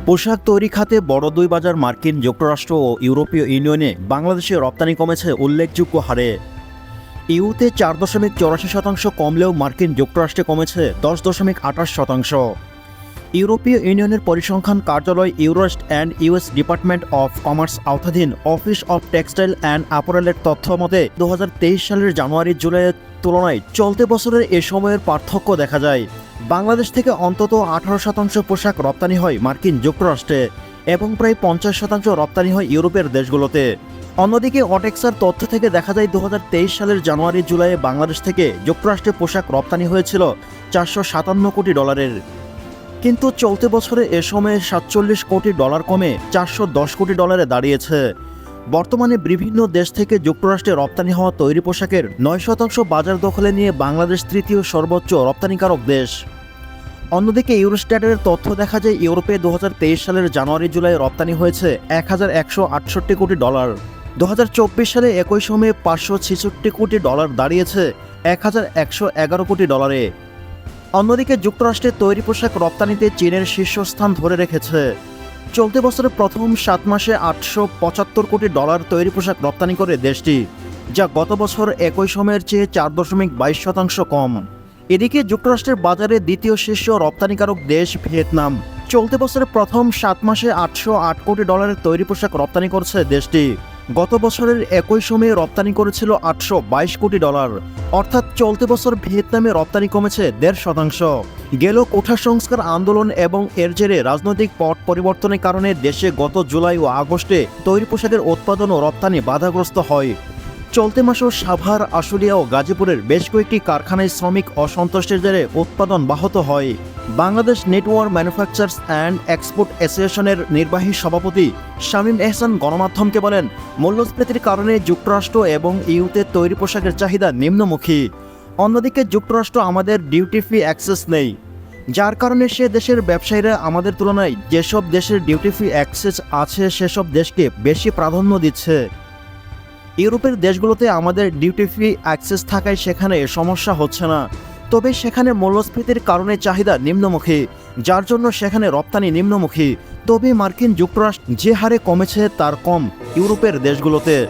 পোশাক তৈরি খাতে বড় দুই বাজার মার্কিন যুক্তরাষ্ট্র ও ইউরোপীয় ইউনিয়নে বাংলাদেশের রপ্তানি কমেছে উল্লেখযোগ্য হারে। ইউতে 4.84% কমলেও মার্কিন যুক্তরাষ্ট্রে কমেছে 10.28%। ইউরোপীয় ইউনিয়নের পরিসংখ্যান কার্যালয় Eurostat and US department of commerce আওতাধীন অফিস অফ টেক্সটাইল অ্যান্ড অ্যাপারেলের তথ্য মতে 2023 সালের জানুয়ারি-জুলাইয়ের তুলনায় চলতি বছরের এ সময়ের পার্থক্য দেখা যায়। বাংলাদেশ থেকে অন্তত 18% পোশাক রপ্তানি হয় মার্কিন যুক্তরাষ্ট্রে এবং প্রায় 50% রপ্তানি হয় ইউরোপের দেশগুলোতে। অন্যদিকে অটেক্সার তথ্য থেকে দেখা যায় 2023 সালের জানুয়ারি-জুলাইয়ে বাংলাদেশ থেকে যুক্তরাষ্ট্রে পোশাক রপ্তানি হয়েছিল $457 কোটি। কিন্তু চলতি বছরে এ সময়ে $47 কোটি কমে $410 কোটি দাঁড়িয়েছে। বর্তমানে বিভিন্ন দেশ থেকে যুক্তরাষ্ট্রে রপ্তানি হওয়া তৈরি পোশাকের 9% বাজার দখলে নিয়ে বাংলাদেশ তৃতীয় সর্বোচ্চ রপ্তানিকারক দেশ। অন্যদিকে ইউরোস্ট্যাটের তথ্য দেখা যায় ইউরোপে 2023 সালের জানুয়ারি-জুলাই রপ্তানি হয়েছে $1168 কোটি। 2024 সালে একই সময়ে $566 কোটি দাঁড়িয়েছে $1111 কোটি। অন্যদিকে যুক্তরাষ্ট্রের তৈরি পোশাক রপ্তানিতে চীনের শীর্ষস্থান ধরে রেখেছে। চলতি বছরের প্রথম 7 মাসে $875 কোটি তৈরি পোশাক রপ্তানি করে দেশটি, যা গত বছর একই সময়ের চেয়ে 4.22% কম। এদিকে যুক্তরাষ্ট্রের বাজারে দ্বিতীয় শীর্ষ রপ্তানিকারক দেশ ভিয়েতনাম। চলতি বছরের প্রথম 7 মাসে $808 কোটি তৈরি পোশাক রপ্তানি করছে দেশটি। গত বছরের একই সময়ে রপ্তানি করেছিল $822 কোটি। অর্থাৎ চলতি বছর ভিয়েতনামে রপ্তানি কমেছে 1.5%। গেল কোঠা সংস্কার আন্দোলন এবং এর জেরে রাজনৈতিক পট পরিবর্তনের কারণে দেশে গত জুলাই ও আগস্টে তৈরি পোশাকের উৎপাদন ও রপ্তানি বাধাগ্রস্ত হয়। চলতি মাসেও সাভার, আশুলিয়া ও গাজীপুরের বেশ কয়েকটি কারখানায় শ্রমিক অসন্তোষের জেরে উৎপাদন ব্যাহত হয়। Bangladesh network manufacturers and export অ্যাসোসিয়েশনের নির্বাহী সভাপতি শামীম এহসান গণমাধ্যমকে বলেন, মূল্যস্ফীতির কারণে যুক্তরাষ্ট্র এবং ইউতে তৈরি পোশাকের চাহিদা নিম্নমুখী। অন্যদিকে যুক্তরাষ্ট্র আমাদের ডিউটি ফ্রি অ্যাক্সেস নেই, যার কারণে সে দেশের ব্যবসায়ীরা আমাদের তুলনায় যেসব দেশের ডিউটি ফ্রি অ্যাক্সেস আছে সেসব দেশকে বেশি প্রাধান্য দিচ্ছে। ইউরোপের দেশগুলোতে আমাদের ডিউটি ফ্রি অ্যাক্সেস থাকায় সেখানে সমস্যা হচ্ছে না, তবে সেখানে মূল্যস্ফীতির কারণে চাহিদা নিম্নমুখী, যার জন্য সেখানে রপ্তানি নিম্নমুখী। তবে মার্কিন যুক্তরাষ্ট্র যে হারে কমেছে তার কম ইউরোপের দেশগুলোতে।